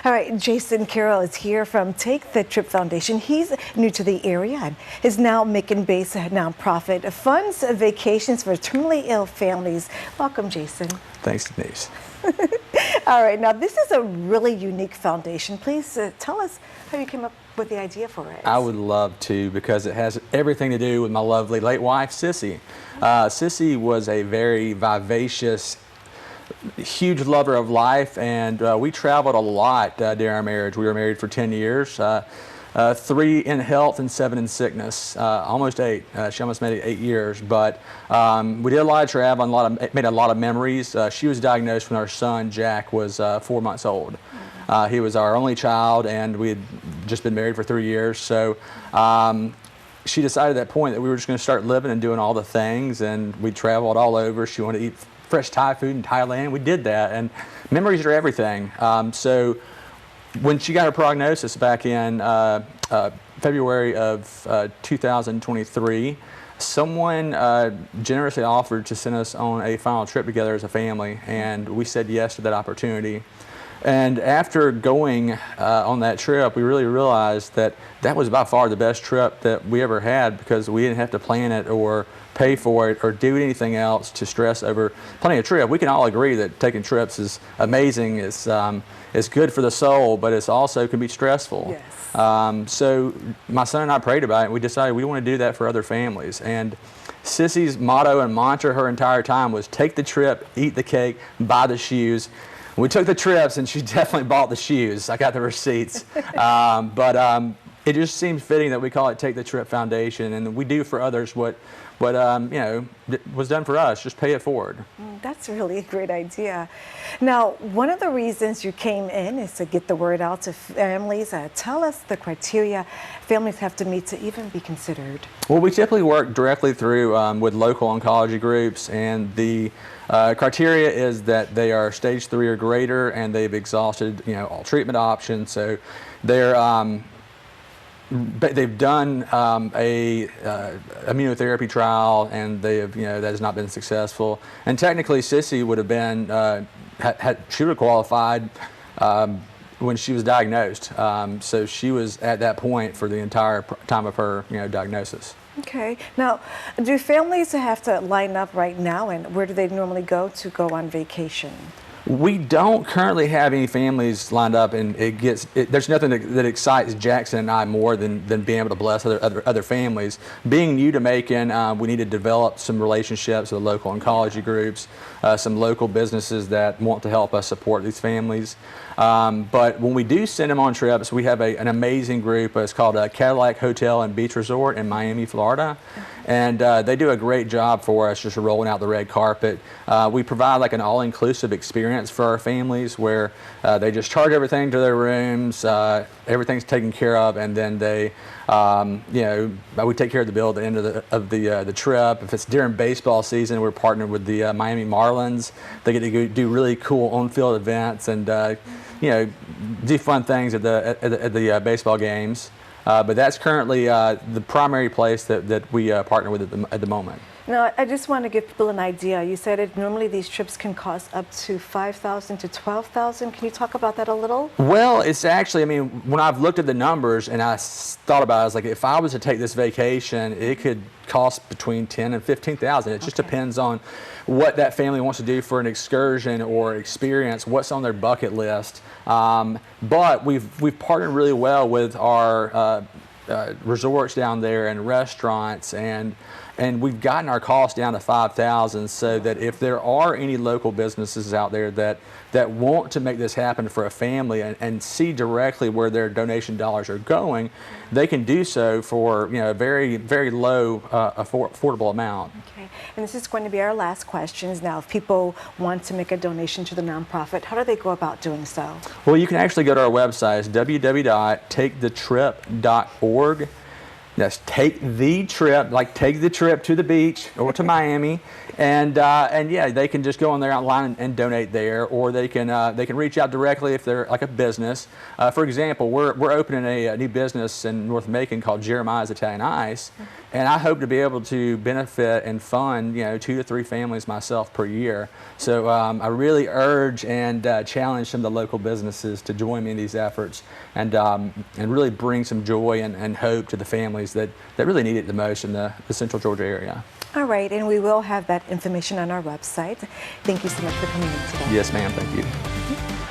All right, Jason Carroll is here from Take the Trip Foundation. He's new to the area and is now Macon-based nonprofit funds vacations for terminally ill families. Welcome, Jason. Thanks, Denise. All right, now this is a really unique foundation. Please tell us how you came up with the idea for it. I would love to, because it has everything to do with my lovely late wife, Sissy. Sissy was a very vivacious, huge lover of life, and we traveled a lot during our marriage. We were married for 10 years, 3 in health and 7 in sickness, almost 8. She almost made it 8 years, but we did a lot of travel and made a lot of memories. She was diagnosed when our son, Jack, was 4 months old. He was our only child, and we had just been married for 3 years, so she decided at that point that we were just going to start living and doing all the things, and we traveled all over. She wanted to eat fresh Thai food in Thailand. We did that, and memories are everything. So when she got her prognosis back in February of 2023, someone generously offered to send us on a final trip together as a family, and we said yes to that opportunity. And after going on that trip, we really realized that that was by far the best trip that we ever had, because we didn't have to plan it or pay for it or do anything else to stress over planning a trip. We can all agree that taking trips is amazing. It's good for the soul, but it's also can be stressful. Yes. So my son and I prayed about it, and we decided we want to do that for other families. And Sissy's motto and mantra her entire time was take the trip, eat the cake, buy the shoes. We took the trips, and she definitely bought the shoes. I got the receipts. But it just seems fitting that we call it Take the Trip Foundation, and we do for others what you know, was done for us. Just pay it forward. That's really a great idea. Now, one of the reasons you came in is to get the word out to families. Tell us the criteria families have to meet to even be considered. Well, we typically work directly through with local oncology groups, and the criteria is that they are stage 3 or greater, and they've exhausted, you know, all treatment options. So they've done a immunotherapy trial, and that has not been successful. And technically, Sissy would have been she would have qualified when she was diagnosed. So she was at that point for the entire time of her diagnosis. Okay. Now, do families have to line up right now, and where do they normally go on vacation? We don't currently have any families lined up, and there's nothing that excites Jackson and I more than being able to bless other families. Being new to Macon, we need to develop some relationships with local oncology groups, some local businesses that want to help us support these families. But when we do send them on trips, we have an amazing group. It's called Cadillac Hotel and Beach Resort in Miami, Florida. And they do a great job for us, just rolling out the red carpet. We provide like an all-inclusive experience for our families, where they just charge everything to their rooms, everything's taken care of, and then they, we take care of the bill at the end of the trip. If it's during baseball season, we're partnered with the Miami Marlins. They get to go do really cool on-field events and do fun things at the baseball games. But that's currently the primary place that we partner with at the moment. Now, I just want to give people an idea. You said normally these trips can cost up to $5,000 to $12,000. Can you talk about that a little? Well, it's actually, when I've looked at the numbers and I thought about it, I was like, if I was to take this vacation, it could cost between $10,000 and $15,000. It just depends on what that family wants to do for an excursion or experience, what's on their bucket list. But we've partnered really well with our resorts down there and restaurants, and we've gotten our costs down to $5,000, so that if there are any local businesses out there that want to make this happen for a family and see directly where their donation dollars are going, they can do so for a very, very low affordable amount. Okay, and this is going to be our last questions. Now, if people want to make a donation to the nonprofit, how do they go about doing so? Well, you can actually go to our website. It's www.takethetrip.org. That's take the trip, like take the trip to the beach or to Miami, and yeah, they can just go on there online and donate there, or they can reach out directly if they're like a business. For example, we're opening a new business in North Macon called Jeremiah's Italian Ice, And I hope to be able to benefit and fund, 2 to 3 families myself per year. So I really urge and challenge some of the local businesses to join me in these efforts and really bring some joy and hope to the families that really need it the most in the Central Georgia area. All right, and we will have that information on our website. Thank you so much for coming in today. Yes, ma'am. Thank you.